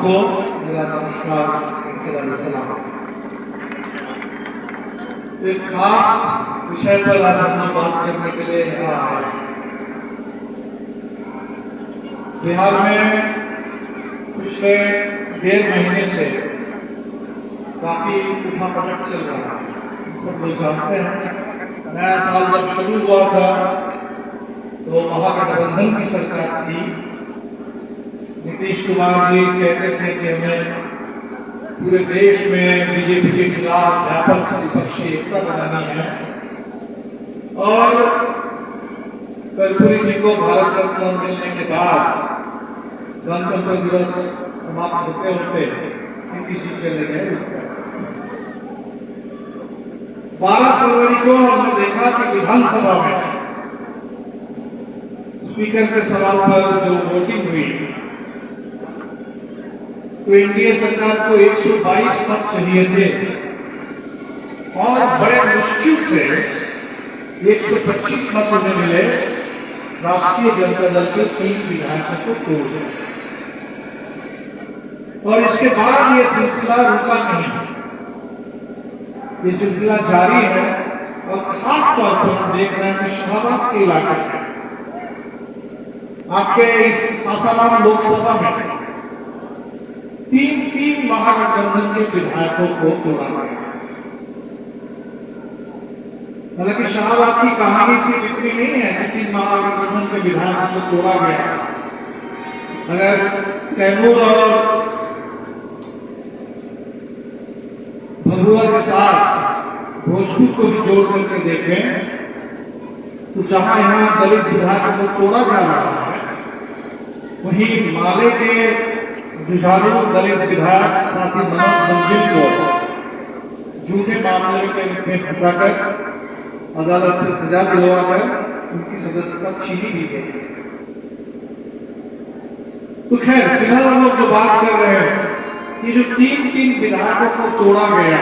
सबको मेरा नमस्कार, सलाम। एक खास विषय पर आज हम बात करने के लिए यहाँ आए। बिहार में पिछले 1.5 महीने से काफी उठापटक चल रहा है। सब लोग जानते हैं, नया साल जब शुरू हुआ था तो महागठबंधन की सरकार थी। नीतीश कुमार जी कहते थे कि हमें पूरे देश में बीजेपी के खिलाफ व्यापक विपक्षी एकता बनानी है और कर्पूरी जी को भारत रत्न मिलने के बाद गणतंत्र दिवस समाप्त होते होते नीतीश जी चले गए। उसका 12 फरवरी को हमने देखा कि विधानसभा में स्पीकर के सवाल पर जो वोटिंग हुई तो एनडीए सरकार को 122 मत चाहिए थे और बड़े मुश्किल से 125 मत उन्हें मिले। राष्ट्रीय जनता दल के 3 विधायकों को तोड़ दिया और इसके बाद ये सिलसिला रुका नहीं, ये सिलसिला जारी है। और खास तौर पर हम देख रहे हैं कि शाहबाद के इलाके में आपके इस सासाराम लोकसभा में 3 महागठबंधन के विधायकों को तोड़ा गया। हालांकि शाहबाद की कहानी से इतनी नहीं है कि 3 महागठबंधन के विधायकों को तोड़ा गया। अगर कैमूर और भभुआ के साथ भोजपुर को भी जोड़ करके देखें तो जहां यहाँ दलित विधायकों को तोड़ा जा रहा है, वहीं माले के जुझारू दलित विधायक साथी मनोज मंजिल को झूठे मामले में फंसाकर अदालत से सजा दिलवाकर उनकी सदस्यता छीनी दी गई। तो खैर फिलहाल हम लोग जो बात कर रहे हैं कि जो 3 विधायकों को तोड़ा गया,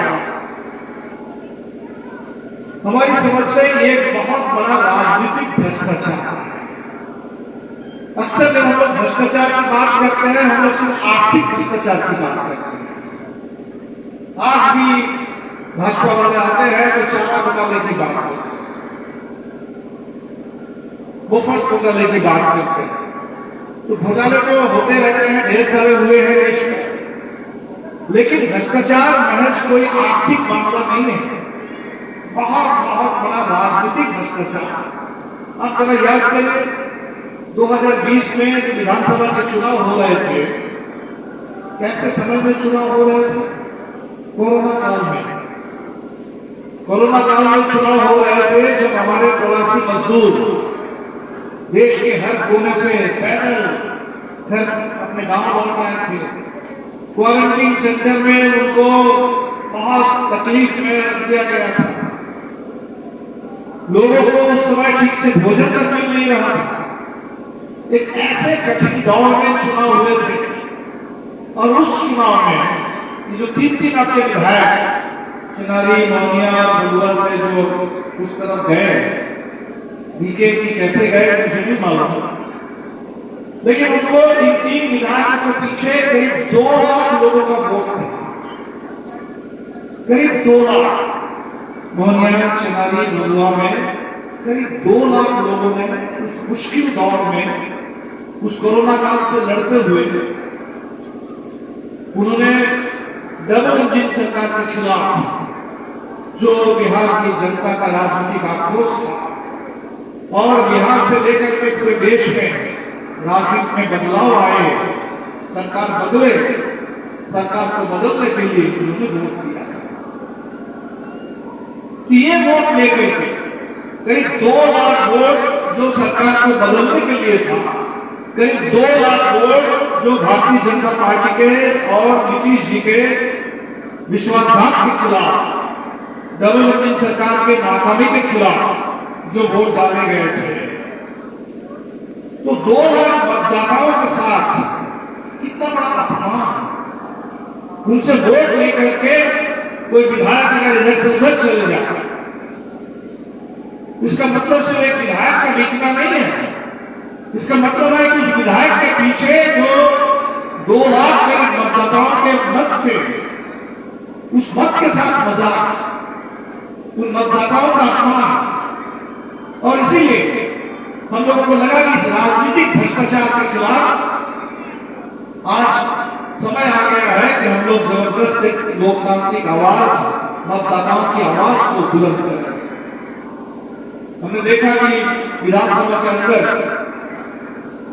हमारी समझ से एक बहुत बड़ा राजनीतिक भ्रष्टाचार है। अक्सर जब हम लोग भ्रष्टाचार की बात करते हैं, हम लोग सिर्फ आर्थिक भ्रष्टाचार की बात करते हैं। आज भी भाजपा वाले आते हैं तो चारा घोटाले की बात करते हैं, मुफ्त घोटाले की बात करते हैं। तो घोटाले तो होते रहते हैं, ढेर सारे हुए हैं देश में, लेकिन भ्रष्टाचार महज कोई आर्थिक मामला नहीं है, बहुत बड़ा राजनीतिक भ्रष्टाचार। आप जरा याद करिए 2020 में जो विधानसभा के चुनाव हो रहे थे, कैसे समय में चुनाव हो रहे थे? कोरोना काल में चुनाव हो रहे थे, जब हमारे प्रवासी मजदूर देश के हर कोने से पैदल घर अपने गांव लौट आए थे। क्वारंटीन सेंटर में उनको बहुत तकलीफ में रख दिया गया था। लोगों को उस समय ठीक से भोजन तक मिल नहीं रहा था। एक ऐसे कठिन दौर में चुनाव हुए थे और उस चुनाव में जो 3 आपके विधायक चिनारी, मौनिया, भभुआ से जो उस तरफ गए, डीके की कैसे गए मुझे नहीं मालूम, लेकिन उनको इन 3 विधायकों के पीछे करीब 2 लाख लोगों का वोट था। करीब 2 लाख मौनिया, चिनारी, भभुआ में करीब 2 लाख लोगों ने उस मुश्किल दौर में, उस कोरोना काल से लड़ते हुए, उन्होंने डबल इंजन सरकार के खिलाफ जो बिहार की जनता का राजनीतिक आक्रोश था और बिहार से लेकर के पूरे देश में राजनीति में बदलाव आए, सरकार बदले, सरकार को बदलने के लिए उन्होंने वोट दिया। तो ये वोट लेकर के करीब 2 लाख वोट जो सरकार को बदलने के लिए था, करीब 2 लाख वोट जो भारतीय जनता पार्टी के और नीतीश जी के विश्वासघात के खिलाफ, डबल इंजन सरकार के नाकामी के खिलाफ जो वोट डाले गए थे, तो 2 लाख मतदाताओं के साथ कितना बड़ा अपमान। उनसे वोट लेकर के कोई विधायक अगर इधर से उधर चले जाए, इसका मतलब सिर्फ एक विधायक का बिकना नहीं है, इसका मतलब है कि उस विधायक के पीछे जो 2 लाख करीब मतदाताओं के मत थे, उस मत के साथ मजाक, उन मतदाताओं का अपमान। और इसीलिए हम लोगों को लगा कि इस राजनीतिक भ्रष्टाचार के खिलाफ आज समय आ गया है कि हम लोग जबरदस्त एक लोकतांत्रिक आवाज, मतदाताओं की आवाज को बुलंद करें। हमने देखा कि विधानसभा के अंदर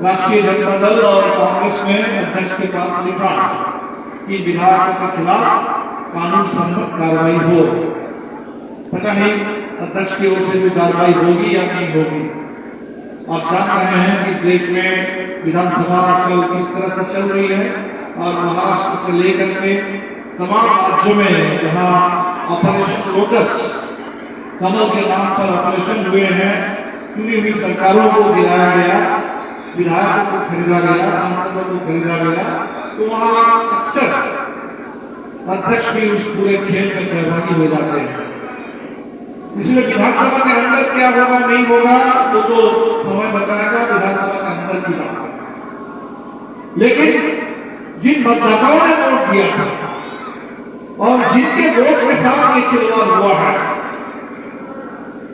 राष्ट्रीय जनता दल और कांग्रेस ने अध्यक्ष के पास लिखा कि विधायकों के खिलाफ कानून सम्मत कार्रवाई हो। पता नहीं अध्यक्ष की ओर से भी कार्रवाई होगी या नहीं होगी। आप जान रहे हैं कि इस देश में विधानसभा आजकल किस तरह से चल रही है, और महाराष्ट्र से लेकर के तमाम राज्यों में जहां ऑपरेशन लोटस, कमल के नाम पर ऑपरेशन हुए हैं, चुनी हुई सरकारों को गिराया गया, विधायकों को खरीदा गया, सांसदों को खरीदा गया, तो वहां अक्सर अध्यक्ष भी उस पूरे खेल में सहभागी हो जाते हैं। इसलिए विधानसभा के अंदर क्या होगा नहीं होगा वो तो समय बताएगा, विधानसभा के अंदर की बात है। लेकिन जिन मतदाताओं ने वोट दिया था और जिनके वोट के साथ ये खिलवाड़ हुआ है,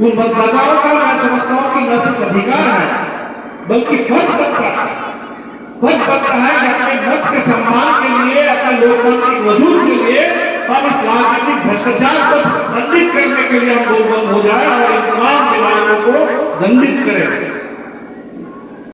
उन मतदाताओं का मैं समझता हूं कि न सिर्फ अधिकार है बल्कि फर्ज बनता है। फर्ज बनता है कि अपने मत के सम्मान के लिए, अपने लोकतांत्रिक वजूद के लिए हम इस राजनीतिक भ्रष्टाचार को दंडित करने के लिए हम बोलबम हो जाए और इन तमाम विधायकों को दंडित करें।